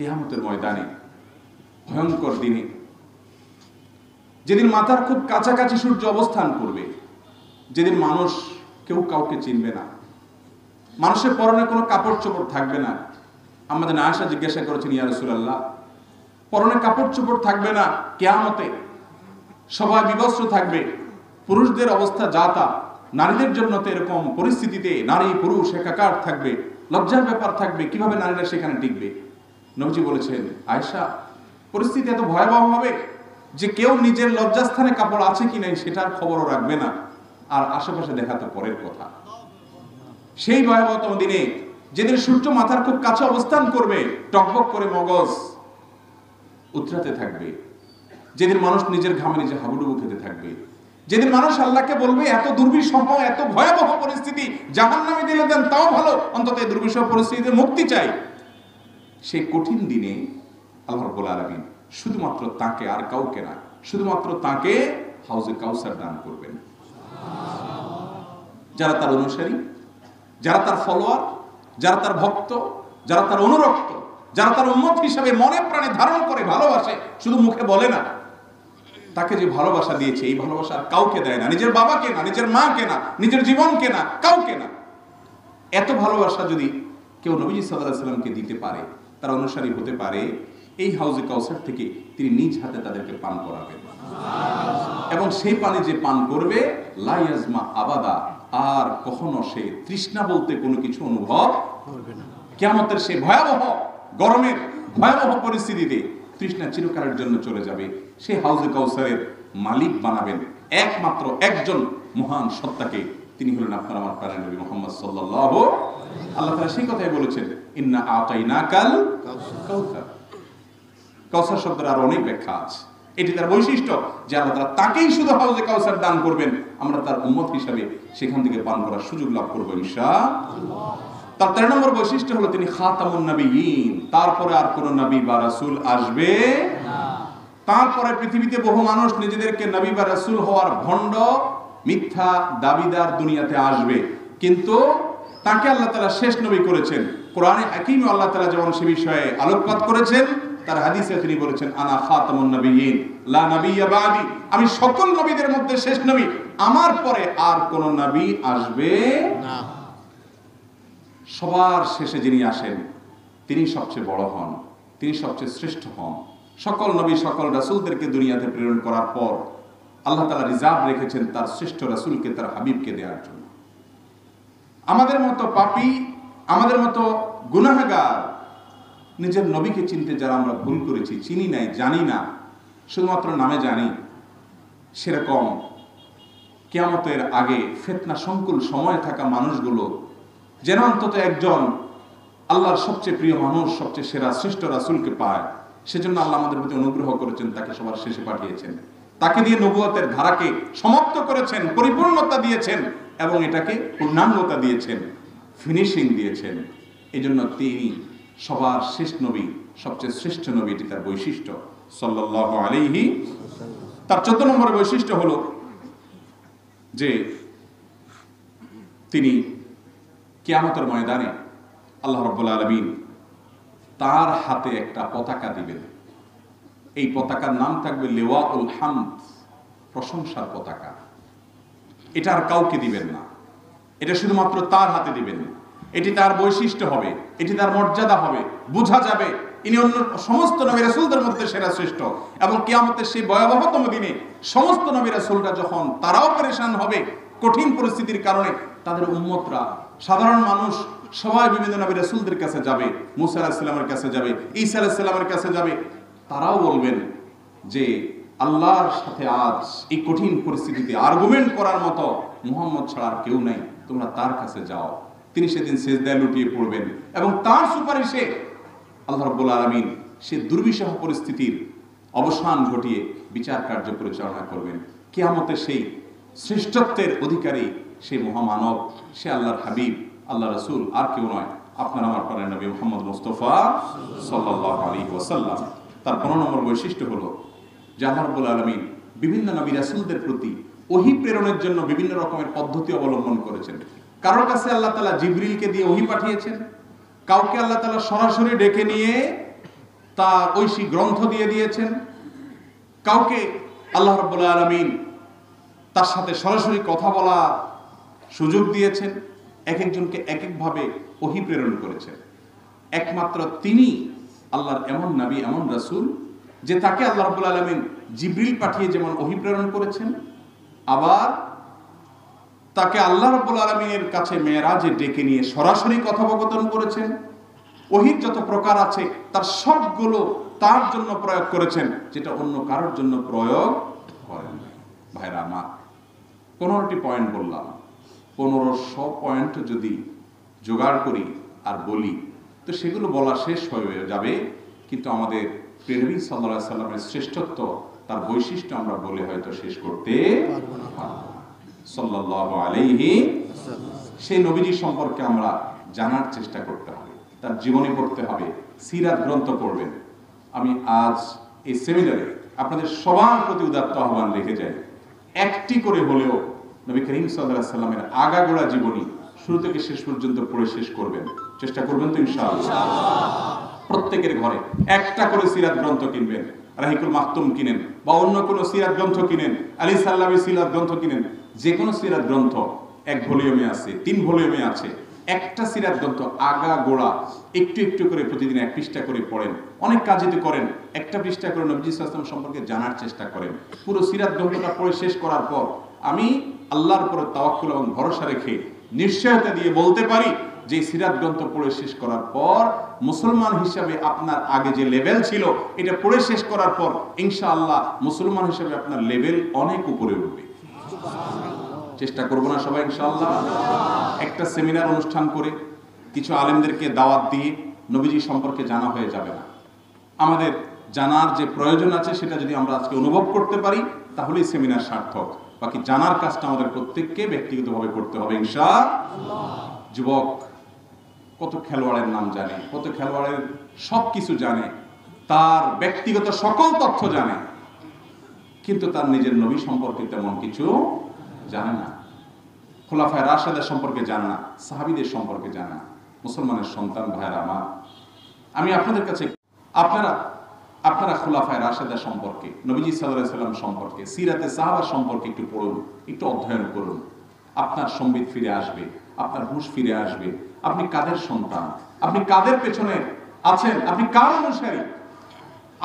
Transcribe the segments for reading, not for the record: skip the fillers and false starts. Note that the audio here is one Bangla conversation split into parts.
কিয়ামতের ময়দানে, ভয়ঙ্কর দিনে, যেদিন মাথার খুব কাছাকাছি সূর্য অবস্থান করবে, যেদিন মানুষ কেউ কাউকে চিনবে না, মানুষের পরনে কোনো কাপড় চোপড় থাকবে না। আমাদের আয়েশা জিজ্ঞাসা করেছেন, ইয়া রাসূলুল্লাহ, পরনে কাপড় চোপড় থাকবে না কিয়ামতে, সবাই বিবস্ত্র থাকবে, পুরুষদের অবস্থা যা তা, নারীদের জন্য তো এরকম পরিস্থিতিতে নারী পুরুষ একাকার থাকবে, লজ্জার ব্যাপার থাকবে, কিভাবে নারীরা সেখানে টিকবে? নবীজি বলেছেন, আয়েশা, পরিস্থিতি এত ভয়াবহ হবে যে কেউ নিজের লজ্জাস্থানে কাপড় আছে কি নাই সেটার খবরও রাখবে না, আর আশেপাশে দেখা তো পরের কথা। সেই ভয়াবহতম দিনে, যেদিন সূর্য মাথার খুব কাছে অবস্থান করবে, টকবক করে মগজ উতরাতে থাকবে, যেদিন মানুষ নিজের ঘামে নিজে হাবুডুবু খেতে থাকবে, যেদিন মানুষ আল্লাহকে বলবে, এত দুর্বিষহ এত ভয়াবহ পরিস্থিতি, জাহান্নামে দিলে দেন তাও ভালো, অন্তত এই দুর্বিষহ পরিস্থিতিতে মুক্তি চাই। সেই কঠিন দিনে আল্লাহ রাব্বুল আলামিন শুধুমাত্র তাকে, আর কাউকে না, শুধুমাত্র তাকে হাউজে কাউসার দান করবেন। যারা তার অনুসারী, যারা তার ফলোয়ার, যারা তার ভক্ত, যারা তার অনুরক্ত, যারা তার উম্মত হিসাবে মনে প্রাণে ধারণ করে ভালোবাসে, শুধু মুখে বলে না, তাকে যে ভালোবাসা দিয়েছে এই ভালোবাসা কাউকে দেয় না, নিজের বাবাকে না, নিজের মাকে না, নিজের জীবনকে না, কাউকে না। এত ভালোবাসা যদি কেউ নবীজি সাল্লাল্লাহু আলাইহি ওয়াসাল্লামকে দিতে পারে, তার অনুসারী হতে পারে, এই হাউজে কাউসার থেকে তিনি নিজ হাতে তাদেরকে পান করাবেন, এবং সেই পানি যে পান করবে, লা ইয়াজমা আবাদা, আর কখনো সে তৃষ্ণা বলতে কোনো কিছু অনুভব করবে না। কিয়ামতের সেই ভয়াবহ গরমের ভয়াবহ পরিস্থিতিতে তৃষ্ণা চিরকালের জন্য চলে যাবে। সেই হাউজে কাউসারের মালিক বানাবেন একমাত্র একজন মহান সত্তাকে, তিনি হলেন আপনার আমার প্রাণের নবী মুহাম্মদ সাল্লাল্লাহু আলাইহি ওয়াসাল্লাম। আল্লাহ তাআলা সেই কথাই বলেছেন, ইন্না আতাইনাকাল কাউসার। কাউসার শব্দের আর অনেক ব্যাখ্যা আছে। এটি তার বৈশিষ্ট্য যে আল্লাহ তাআলা তাকেই শুধু হাউজে কাউসার দান করবেন, আমরা তার উম্মত হিসাবে সেখান থেকে পান করার সুযোগ লাভ করব ইনশাআল্লাহ। তার 13 নম্বর বৈশিষ্ট্য হলো তিনি খাতামুন নবিয়্যিন, তারপরে আর কোন নবী বা রাসূল আসবে না। তারপরে পৃথিবীতে বহু মানুষ নিজেদেরকে নবী বা রাসূল হওয়ার ভণ্ড মিথ্যা দাবিদার দুনিয়াতে আসবে, কিন্তু তাকে আল্লাহ তাআলা শেষ নবী করেছেন। কোরআনে হাকিমে আল্লাহ তাআলা যেমন সে বিষয়ে আলোকপাত করেছেন, তার হাদিসে তিনি বলেছেন, আনা খাতামুন নবিয়্যিন লা নাবিয়্যা বাদি, আমি সকল নবীদের মধ্যে শেষ নবী, আমার পরে আর কোন নবী আসবে না। সবার শেষে যিনি আসেন তিনি সবচেয়ে বড় হন, তিনি সবচেয়ে শ্রেষ্ঠ হন। সকল নবী সকল রাসূলদেরকে দুনিয়াতে প্রেরণ করার পর আল্লাহ তাআলা রিজার্ভ রেখেছেন তার শ্রেষ্ঠ রাসূলকে, তার হাবিবকে দেওয়ার জন্য। আমাদের মতো পাপী, আমাদের মতো গুনাহগার, নিজের নবীকে চিনতে যারা আমরা ভুল করেছি, চিনি নাই, জানি না, শুধুমাত্র নামে জানি, সেরকম কিয়ামতের আগে ফিতনা সংকুল সময় থাকা মানুষগুলো যেন অন্তত একজন আল্লাহর সবচেয়ে প্রিয় মানুষ, সবচেয়ে সেরা শ্রেষ্ঠ রাসূলকে পায়। সেজন্য আল্লাহ আমাদের প্রতি অনুগ্রহ করেছেন, তাকে সবার শেষে পাঠিয়েছেন, তাকে দিয়ে নবুয়তের ধারাকে সমাপ্ত করেছেন, পরিপূর্ণতা দিয়েছেন, এবং এটাকে পূর্ণাঙ্গতা দিয়েছেন, ফিনিশিং দিয়েছেন। এই জন্য তিনি সবার শেষ নবী, সবচেয়ে শ্রেষ্ঠ নবী, এটি তার বৈশিষ্ট্য সাল্লাল্লাহু আলাইহি। তার 14 নম্বর বৈশিষ্ট্য হলো যে তিনি কিয়ামতের ময়দানে আল্লাহ রাব্বুল আলামিন তার হাতে একটা পতাকা দিবেন। এই পতাকার নাম থাকবে লিওয়াউল হামদ, প্রশংসার পতাকা। এটা আর কাউকে দিবেন না, এটা শুধুমাত্র তার হাতে দিবেন। এটি তার বৈশিষ্ট্য হবে, এটি তার মর্যাদা হবে, বোঝা যাবে ইনি অন্য সমস্ত নবী রাসূলদের মধ্যে সেরা শ্রেষ্ঠ। এবং কিয়ামতের সেই ভয়াবহতম দিনে সমস্ত নবী রাসূলরা যখন তারাও পেরেশান হবে কঠিন পরিস্থিতির কারণে, তাদের উম্মতরা, সাধারণ মানুষ সবাই বিভিন্ন নবী রাসূলদের কাছে যাবে, মূসা আলাইহিস সালামের কাছে যাবে, ঈসা আলাইহিস সালামের কাছে যাবে, তারাও বলবেন যে আল্লাহর সাথে আজ এই কঠিন পরিস্থিতিতে আর্গুমেন্ট করার মতো মুহাম্মদ ছাড়া আর কেউ নাই, তোমরা তার কাছে যাও। তিনি সেদিন সিজদায় লুটিয়ে পড়বেন এবং তার সুপারিশে আল্লাহ রাব্বুল আলামিন সে দুর্বিষহ পরিস্থিতির অবসান ঘটিয়ে বিচার কার্য পরিচালনা করবেন। কিয়ামতে সেই শ্রেষ্ঠত্বের অধিকারী সেই মহামানব, সে আল্লাহর হাবিব, আল্লাহ রাসূল আর কেউ নয়, আপনার আমার প্রাণের নবী মুহাম্মদ মুস্তাফা সাল্লাল্লাহু আলাইহি ওয়াসাল্লাম। তার 15 নম্বর বৈশিষ্ট্য হলো যে আল্লাহ রাব্বুল আলামিন বিভিন্ন নবী রাসূলদের প্রতি ওহী প্রেরণের জন্য বিভিন্ন রকমের পদ্ধতি অবলম্বন করেছেন। কারোর কাছে আল্লাহ তাআলা জিবরিলকে দিয়ে ওহী পাঠিয়েছেন, কাউকে আল্লাহ তাআলা সরাসরি ডেকে নিয়ে তার ঐশী গ্রন্থ দিয়ে দিয়েছেন, কাউকে আল্লাহ রাব্বুল আলামিন তার সাথে সরাসরি কথা বলার সুযোগ দিয়েছেন, এক একজনকে এক একভাবে ওহী প্রেরণ করেছেন। একমাত্র তিনি আল্লাহর এমন নবী, এমন রাসূল যে তাকে আল্লাহ রাব্বুল আলামিন জিবরিল পাঠিয়ে যেমন ওহী প্রেরণ করেছেন, আবার তাকে আল্লাহ রাব্বুল আলামিনের কাছে মেরাজে ডেকে নিয়ে সরাসরি কথোপকথন করেছেন। ওহীর যত প্রকার আছে তার সবগুলো তার জন্য প্রয়োগ করেছেন, যেটা অন্য কারোর জন্য প্রয়োগ করেন না। ভাইরা আমার, 15টি পয়েন্ট বললাম, 1500 পয়েন্ট যদি জোগাড় করি আর বলি তো সেগুলো বলা শেষ হয়ে যাবে, কিন্তু আমাদের প্রিয় নবী সাল্লাল্লাহু আলাইহি সাল্লামের শ্রেষ্ঠত্ব, তার বৈশিষ্ট্য আমরা বলে হয়তো শেষ করতে পারবো না। সাল্লাল্লাহু আলাইহি সেই নবীজি সম্পর্কে আমরা জানার চেষ্টা করতে হবে, তার জীবনী পড়তে হবে, সিরাত গ্রন্থ পড়বেন। আমি আজ এই সেমিনারে আপনাদের সবার প্রতি উদাত্ত আহ্বান রেখে যাই, একটি করে হলেও নবী করিম সাল্লাল্লাহু আলাইহি সাল্লামের আগাগোড়া জীবনী শুরু থেকে শেষ পর্যন্ত পড়ে শেষ করবেন। চেষ্টা করবেন তো ইনশাআল্লাহ? প্রত্যেকের ঘরে একটা করে সিরাত গ্রন্থ কিনবেন, রাহিকুল মাহতুম কিনেন বা অন্য কোনো সিরাত গ্রন্থ কিনেন, আলী সাল্লামের সিরাত গ্রন্থ কিনেন, যে কোনো সিরাত গ্রন্থ 1 ভলিউমে আছে, 3 ভলিউমে আছে, একটা সিরাত গ্রন্থ আগা গোড়া একটু একটু করে প্রতিদিন 1 পৃষ্ঠা করে পড়েন। অনেক কাজে করেন, একটা পৃষ্ঠা করে নবী সাল্লাল্লাহু আলাইহি ওয়াসাল্লাম সম্পর্কে জানার চেষ্টা করেন। পুরো সিরাত গ্রন্থটা পড়ে শেষ করার পর আমি আল্লাহর উপর তাওয়াক্কুল এবং ভরসা রেখে নিশ্চয়তা দিয়ে বলতে পারি যে সিরাত গ্রন্থ পড়ে শেষ করার পর মুসলমান হিসাবে আপনার আগে যে লেভেল ছিল, এটা পড়ে শেষ করার পর ইনশাআল্লাহ মুসলমান হিসাবে আপনার লেভেল অনেক উপরে উঠবে। চেষ্টা করব না সবাই ইনশাআল্লাহ? একটা সেমিনার অনুষ্ঠান করে কিছু আলেমদেরকে দাওয়াত দিয়ে নবীজি সম্পর্কে জানা হয়ে যাবে না। আমাদের জানার যে প্রয়োজন আছে সেটা যদি আমরা আজকে অনুভব করতে পারি তাহলেই সেমিনার সার্থক। বাকি জানার কাজটা আমাদের প্রত্যেককে ব্যক্তিগতভাবে করতে হবে ইনশাআল্লাহ। যুবক কত খেলোয়াড়ের নাম জানে, কত খেলোয়াড়ের সব কিছু জানে, তার ব্যক্তিগত সকল তথ্য জানে, কিন্তু তার নিজের নবী সম্পর্কে তেমন কিছু জানে না। খোলাফায়ে রাশেদা সম্পর্কে জানে না, সাহাবীদের সম্পর্কে জানে না। মুসলমানের সন্তান ভাইরা আমার, আমি আপনাদের কাছে আপনারা খোলাফায়ে রাশেদা সম্পর্কে, নবীজি সাল্লাল্লাহু আলাইহি ওয়াসাল্লাম সম্পর্কে, সিরাতে সাহাবা সম্পর্কে একটু পড়ুন, একটু অধ্যয়ন করুন। আপনার সম্বিত ফিরে আসবে, আপনার হুঁশ ফিরে আসবে। আপনি কাদের সন্তান, আপনি কাদের পেছনে আছেন, আপনি কার অনুসারী।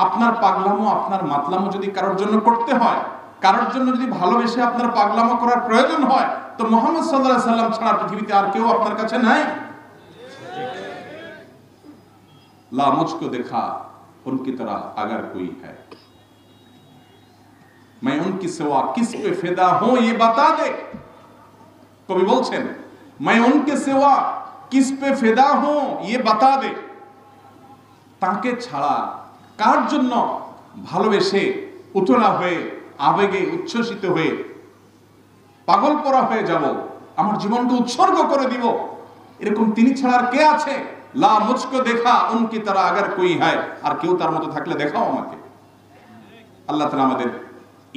আপনার পাগলামো, আপনার মাতলামো যদি কারোর জন্য করতে হয়, কারোর জন্য যদি ভালোবেসে আপনার পাগলামো করার প্রয়োজন হয়, তো মুহাম্মদ সাল্লাল্লাহু আলাইহি ওয়াসাল্লাম ছাড়া পৃথিবীতে আর কেউ আপনার কাছে নাই। লা মুঝকো দেখা उनकी तरह अगर कोई है, मैं उनकी सिवा किस पे फिदा हूं ये बता दे। कवि बोलছেন मैं उनके सिवा किस पे फिदा हूं ये बता दे। তাকে ছাড়া কার জন্য ভালোবেসে উতলা হয়ে আবেগে উচ্ছ্বসিত হয়ে পাগল পরা হয়ে যাব, আমার জীবনকে উৎসর্গ করে দিব, এরকম তিনি ছাড়া আর কে আছে? লা মুঝকো দেখা উনকি তারা আগার কোই হয়, আর কেউ তার মতো থাকলে দেখাও আমাকে। আল্লাহ তাআলা আমাদের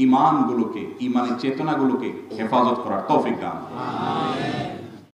ঈমানগুলোকে, ঈমানের চেতনাগুলোকে হেফাজত করার তৌফিক দান করুন। আমিন।